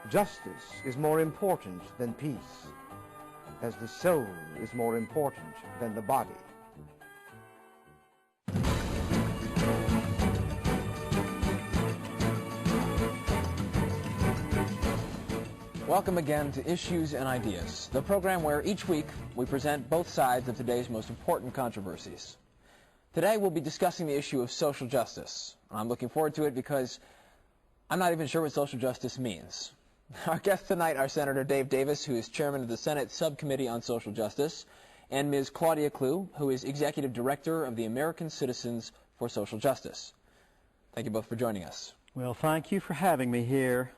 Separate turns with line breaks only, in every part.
Justice is more important than peace, as the soul is more important than the body.
Welcome again to Issues and Ideas, the program where each week we present both sides of today's most important controversies. Today we'll be discussing the issue of social justice. I'm looking forward to it because I'm not even sure what social justice means. Our guests tonight are Senator Dave Davis, who is chairman of the Senate Subcommittee on Social Justice, and Ms. Claudia Clue, who is executive director of the American Citizens for Social Justice. Thank you both for joining us.
Well, thank you for having me here.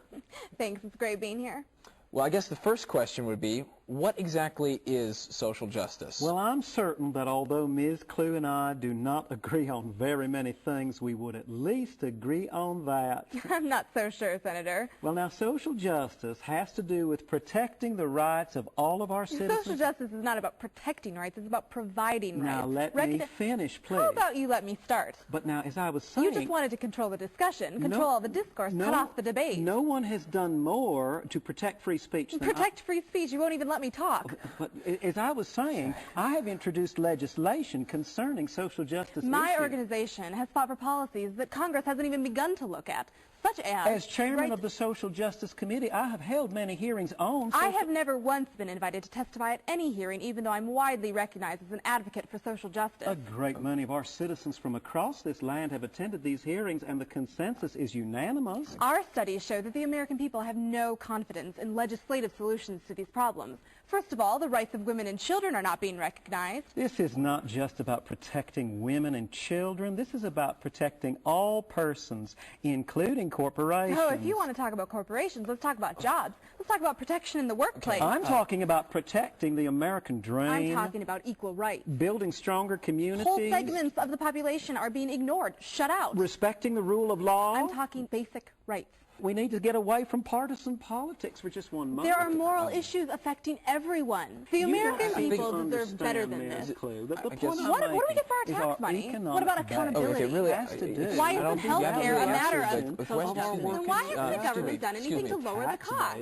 Thanks. It's great being here.
Well, I guess the first question would be, what exactly is social justice?
Well, I'm certain that although Ms. Clue and I do not agree on very many things, we would at least agree on that.
I'm not so sure, Senator.
Well, now, social justice has to do with protecting the rights of all of our citizens.
Social justice is not about protecting rights. It's about providing rights.
Now, let me finish, please.
How about you let me start?
But now, as I was saying...
You just wanted to control the discussion, control all the discourse, cut off the debate.
No one has done more to protect free speech than
Protect free speech. You won't even let me talk.
But as I was saying, I have introduced legislation concerning social justice
My
issues.
organization has fought for policies that Congress hasn't even begun to look at, such as
chairman of the Social Justice Committee, I have held many hearings on
I have never once been invited to testify at any hearing, even though I'm widely recognized as an advocate for social justice.
A great many of our citizens from across this land have attended these hearings, and the consensus is unanimous.
Our studies show that the American people have no confidence in legislative solutions to these problems. First of all, the rights of women and children are not being recognized.
This is not just about protecting women and children. This is about protecting all persons, including corporations.
Oh, if you want to talk about corporations, let's talk about jobs. Let's talk about protection in the workplace.
I'm talking about protecting the American dream.
I'm talking about equal rights.
Building stronger communities.
Whole segments of the population are being ignored, shut out.
Respecting the rule of law.
I'm talking basic rights.
We need to get away from partisan politics for just one moment.
There are moral issues affecting everyone. The American people deserve better than this.
What
do we get for our tax money? What about accountability? Why isn't health care a matter of social justice? And why hasn't the government done anything to lower the cost?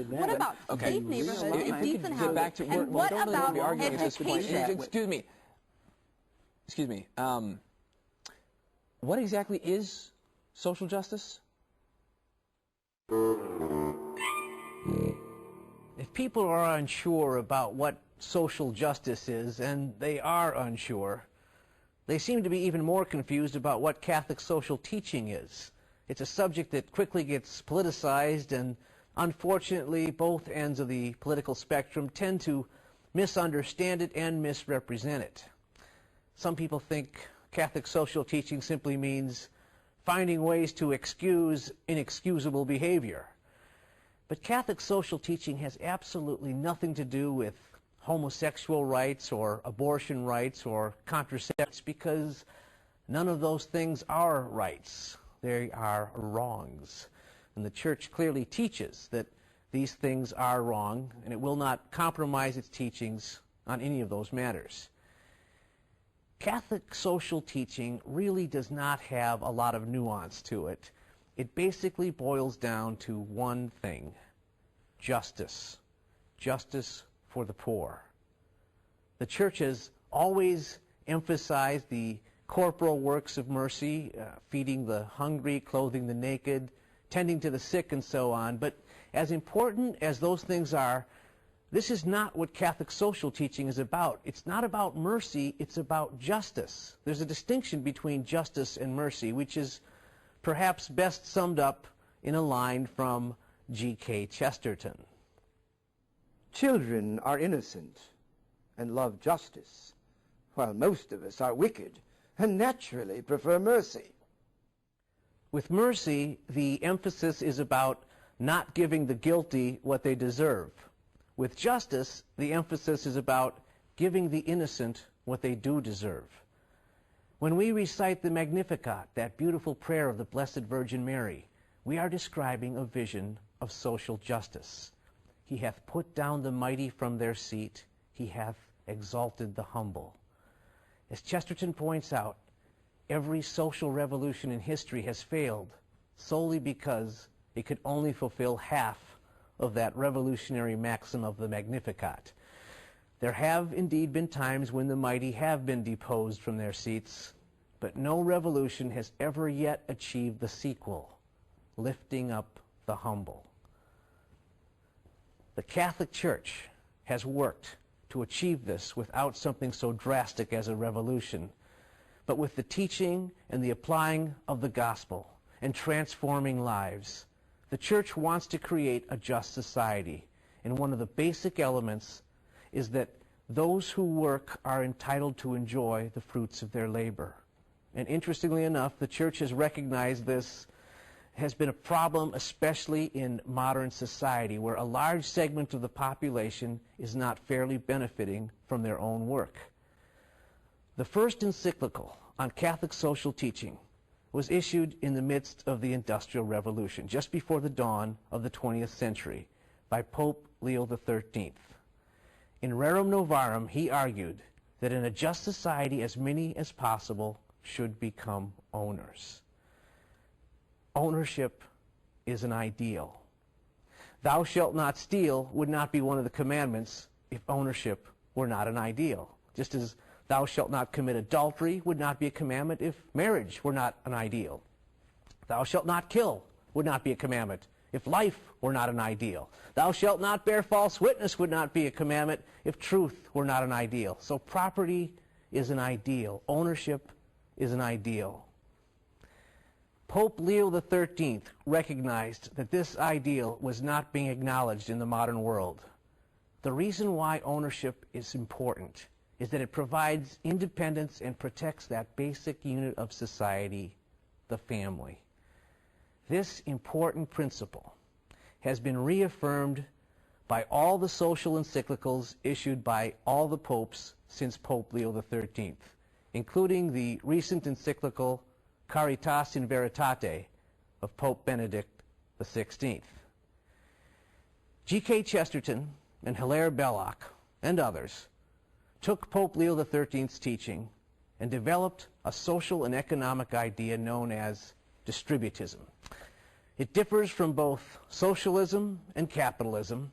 What about safe neighborhoods and decent housing? And what about education?
Excuse me. What exactly is social justice?
If people are unsure about what social justice is, and they are unsure, they seem to be even more confused about what Catholic social teaching is. It's a subject that quickly gets politicized, and unfortunately both ends of the political spectrum tend to misunderstand it and misrepresent it. Some people think Catholic social teaching simply means finding ways to excuse inexcusable behavior. But Catholic social teaching has absolutely nothing to do with homosexual rights or abortion rights or contraception, because none of those things are rights. They are wrongs. And the Church clearly teaches that these things are wrong, and it will not compromise its teachings on any of those matters. Catholic social teaching really does not have a lot of nuance to it. It basically boils down to one thing: justice. Justice for the poor. The Church has always emphasized the corporal works of mercy, feeding the hungry, clothing the naked, tending to the sick, and so on. But as important as those things are, this is not what Catholic social teaching is about. It's not about mercy, it's about justice. There's a distinction between justice and mercy, which is perhaps best summed up in a line from G.K. Chesterton.
Children are innocent and love justice, while most of us are wicked and naturally prefer mercy.
With mercy, the emphasis is about not giving the guilty what they deserve. With justice, the emphasis is about giving the innocent what they do deserve. When we recite the Magnificat, that beautiful prayer of the Blessed Virgin Mary, we are describing a vision of social justice. He hath put down the mighty from their seat. He hath exalted the humble. As Chesterton points out, every social revolution in history has failed solely because it could only fulfill half of that revolutionary maxim of the Magnificat. There have indeed been times when the mighty have been deposed from their seats, but no revolution has ever yet achieved the sequel, lifting up the humble. The Catholic Church has worked to achieve this without something so drastic as a revolution, but with the teaching and the applying of the gospel and transforming lives. The Church wants to create a just society, and one of the basic elements is that those who work are entitled to enjoy the fruits of their labor. And interestingly enough, the Church has recognized this has been a problem, especially in modern society, where a large segment of the population is not fairly benefiting from their own work. The first encyclical on Catholic social teaching was issued in the midst of the Industrial Revolution, just before the dawn of the 20th century, by Pope Leo XIII. In Rerum Novarum, he argued that in a just society, as many as possible should become owners. Ownership is an ideal. Thou shalt not steal would not be one of the commandments if ownership were not an ideal. Just as thou shalt not commit adultery would not be a commandment if marriage were not an ideal. Thou shalt not kill would not be a commandment if life were not an ideal. Thou shalt not bear false witness would not be a commandment if truth were not an ideal. So property is an ideal. Ownership is an ideal. Pope Leo XIII recognized that this ideal was not being acknowledged in the modern world. The reason why ownership is important is that it provides independence and protects that basic unit of society, the family. This important principle has been reaffirmed by all the social encyclicals issued by all the popes since Pope Leo XIII, including the recent encyclical Caritas in Veritate of Pope Benedict XVI. G.K. Chesterton and Hilaire Belloc and others took Pope Leo XIII's teaching and developed a social and economic idea known as distributism. It differs from both socialism and capitalism,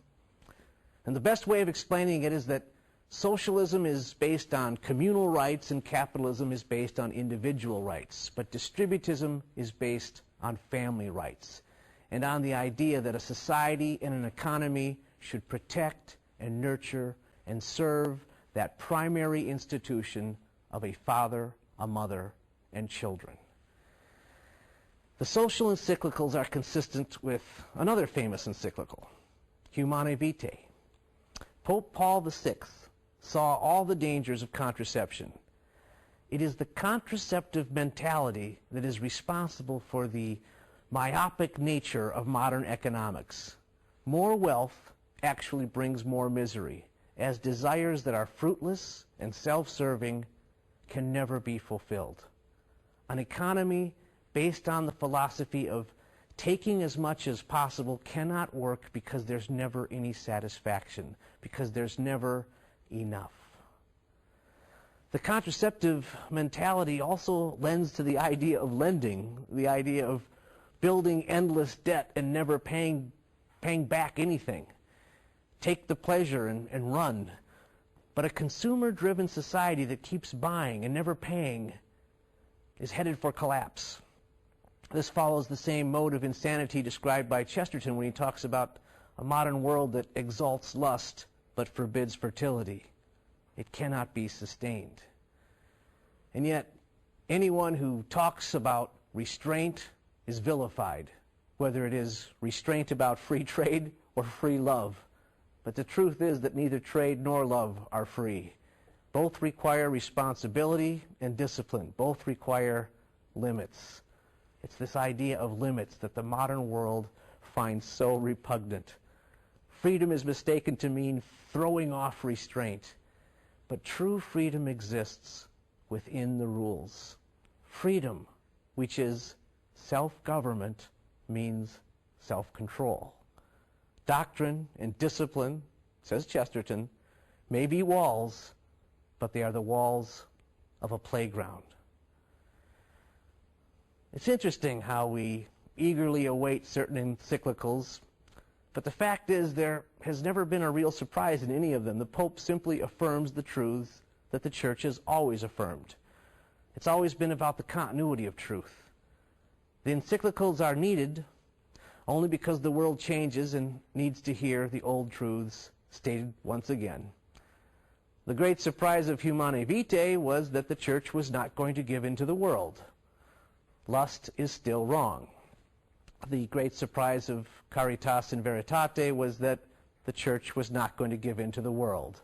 and the best way of explaining it is that socialism is based on communal rights and capitalism is based on individual rights, but distributism is based on family rights and on the idea that a society and an economy should protect and nurture and serve that primary institution of a father, a mother, and children. The social encyclicals are consistent with another famous encyclical, Humanae Vitae. Pope Paul VI saw all the dangers of contraception. It is the contraceptive mentality that is responsible for the myopic nature of modern economics. More wealth actually brings more misery, as desires that are fruitless and self-serving can never be fulfilled. An economy based on the philosophy of taking as much as possible cannot work because there's never any satisfaction, because there's never enough. The contraceptive mentality also lends to the idea of lending, the idea of building endless debt and never paying back anything. Take the pleasure and run. But a consumer-driven society that keeps buying and never paying is headed for collapse. This follows the same mode of insanity described by Chesterton when he talks about a modern world that exalts lust but forbids fertility. It cannot be sustained. And yet, anyone who talks about restraint is vilified, whether it is restraint about free trade or free love. But the truth is that neither trade nor love are free. Both require responsibility and discipline. Both require limits. It's this idea of limits that the modern world finds so repugnant. Freedom is mistaken to mean throwing off restraint. But true freedom exists within the rules. Freedom, which is self-government, means self-control. Doctrine and discipline, says Chesterton, may be walls, but they are the walls of a playground. It's interesting how we eagerly await certain encyclicals, But the fact is, there has never been a real surprise in any of them. The Pope simply affirms the truths that the Church has always affirmed. It's always been about the continuity of truth. The encyclicals are needed only because the world changes and needs to hear the old truths stated once again. The great surprise of Humanae Vitae was that the Church was not going to give in to the world. Lust is still wrong. The great surprise of Caritas in Veritate was that the Church was not going to give in to the world.